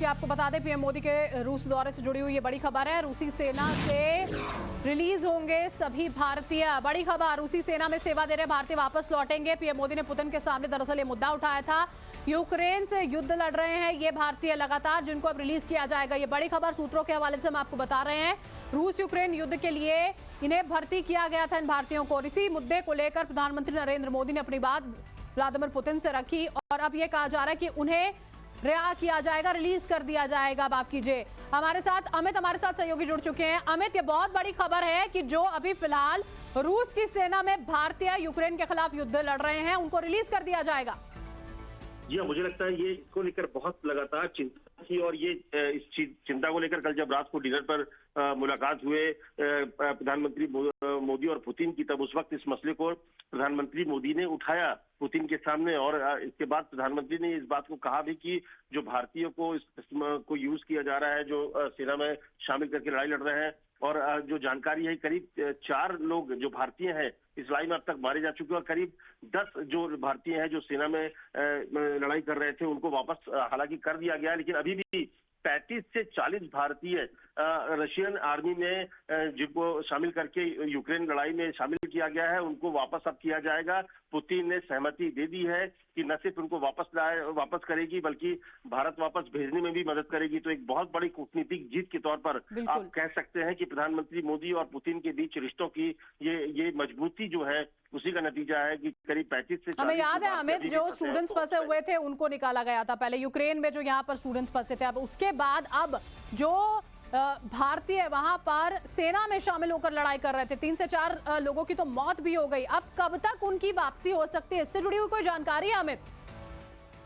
कि आपको बता दें पीएम मोदी के रूस दौरे से जुड़ी हुई ये बड़ी खबर है। रूसी सेना से रिलीज होंगे सभी भारतीय। बड़ी खबर, रूसी सेना में सेवा दे रहे भारतीय वापस लौटेंगे। पीएम मोदी ने पुतिन के सामने दरअसल ये मुद्दा उठाया था। यूक्रेन से युद्ध लड़ रहे हैं ये भारतीय लगातार, जिनको अब रिलीज किया जाएगा। ये बड़ी खबर सूत्रों के हवाले से हम आपको बता रहे हैं। रूस यूक्रेन युद्ध के लिए इन्हें भर्ती किया गया था, इन भारतीयों को। इसी मुद्दे को लेकर प्रधानमंत्री नरेंद्र मोदी ने अपनी बात व्लादिमीर पुतिन से रखी और अब यह कहा जा रहा है कि उन्हें रिहा किया जाएगा, रिलीज कर दिया जाएगा। माफ कीजिए, हमारे साथ अमित, हमारे साथ सहयोगी जुड़ चुके हैं। अमित, ये बहुत बड़ी खबर है कि जो अभी फिलहाल रूस की सेना में भारतीय यूक्रेन के खिलाफ युद्ध लड़ रहे हैं, उनको रिलीज कर दिया जाएगा। जी हाँ, मुझे लगता है ये इसको लेकर बहुत लगातार चिंता थी और ये इस चिंता को लेकर कल जब रात को डिनर पर मुलाकात हुए प्रधानमंत्री मोदी और पुतिन की, तब उस वक्त इस मसले को प्रधानमंत्री मोदी ने उठाया पुतिन के सामने। और इसके बाद प्रधानमंत्री ने इस बात को कहा भी कि जो भारतीयों को को यूज किया जा रहा है, जो सेना में शामिल करके लड़ाई लड़ रहे हैं, और जो जानकारी है करीब 4 लोग जो भारतीय हैं इस लड़ाई में अब तक मारे जा चुके हैं, और करीब 10 जो भारतीय हैं जो सेना में लड़ाई कर रहे थे उनको वापस हालांकि कर दिया गया, लेकिन अभी भी 35 से 40 भारतीय रशियन आर्मी में जिनको शामिल करके यूक्रेन लड़ाई में शामिल किया गया है, उनको वापस अब किया जाएगा। पुतिन ने सहमति दे दी है कि न सिर्फ उनको वापस करेगी बल्कि भारत वापस भेजने में भी मदद करेगी। तो एक बहुत बड़ी कूटनीतिक जीत के तौर पर आप कह सकते हैं कि प्रधानमंत्री मोदी और पुतिन के बीच रिश्तों की ये मजबूती जो है उसी का नतीजा है कि करीब 35 से 40। हमें याद है अमित, जो स्टूडेंट्स फंसे हुए थे उनको निकाला गया था पहले यूक्रेन में, जो यहाँ पर स्टूडेंट्स फंसे थे। अब उसके बाद अब जो भारतीय वहां पर सेना में शामिल होकर लड़ाई कर रहे थे, 3 से 4 लोगों की तो मौत भी हो गई। अब कब तक उनकी वापसी हो सकती है, इससे जुड़ी हुई कोई जानकारी है अमित?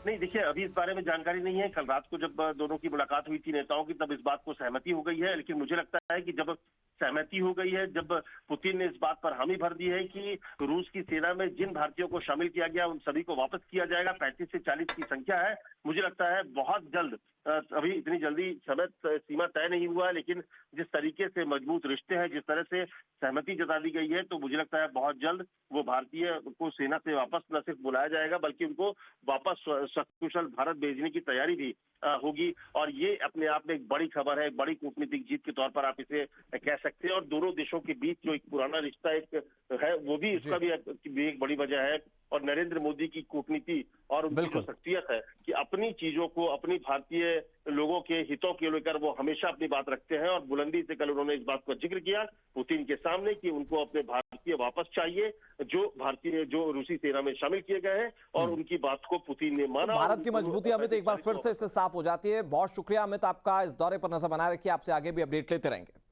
नहीं, देखिए अभी इस बारे में जानकारी नहीं है। कल रात को जब दोनों की मुलाकात हुई थी नेताओं की, तब इस बात को सहमति हो गई है। लेकिन मुझे लगता है कि जब सहमति हो गई है, जब पुतिन ने इस बात पर हामी भर दी है कि रूस की सेना में जिन भारतीयों को शामिल किया गया उन सभी को वापस किया जाएगा, 35 से 40 की संख्या है। मुझे लगता है बहुत जल्द, अभी इतनी जल्दी समय सीमा तय नहीं हुआ है, लेकिन जिस तरीके से मजबूत रिश्ते हैं, जिस तरह से सहमति जता दी गई है, तो मुझे लगता है बहुत जल्द वो भारतीय को सेना से वापस न सिर्फ बुलाया जाएगा बल्कि उनको वापस सकुशल भारत भेजने की तैयारी भी होगी। और ये अपने आप में एक बड़ी खबर है, एक बड़ी कूटनीतिक जीत के तौर पर आप इसे कह सकते हैं। और दोनों देशों के बीच जो एक पुराना रिश्ता एक है, वो भी इसका भी एक बड़ी वजह है। और नरेंद्र मोदी की कूटनीति और उनकी जो शख्सियत है कि अपनी चीजों को, अपनी भारतीय लोगों के हितों के लेकर वो हमेशा अपनी बात रखते हैं। और बुलंदी से कल उन्होंने इस बात का जिक्र किया पुतिन के सामने कि उनको अपने भारतीय वापस चाहिए, जो रूसी सेना में शामिल किए गए हैं, और उनकी बात को पुतिन ने माना। भारत की मजबूती अमित एक बार फिर से इससे साफ हो जाती है। बहुत शुक्रिया अमित आपका, इस दौरे पर नजर बनाए रखिए, आपसे आगे भी अपडेट लेते रहेंगे।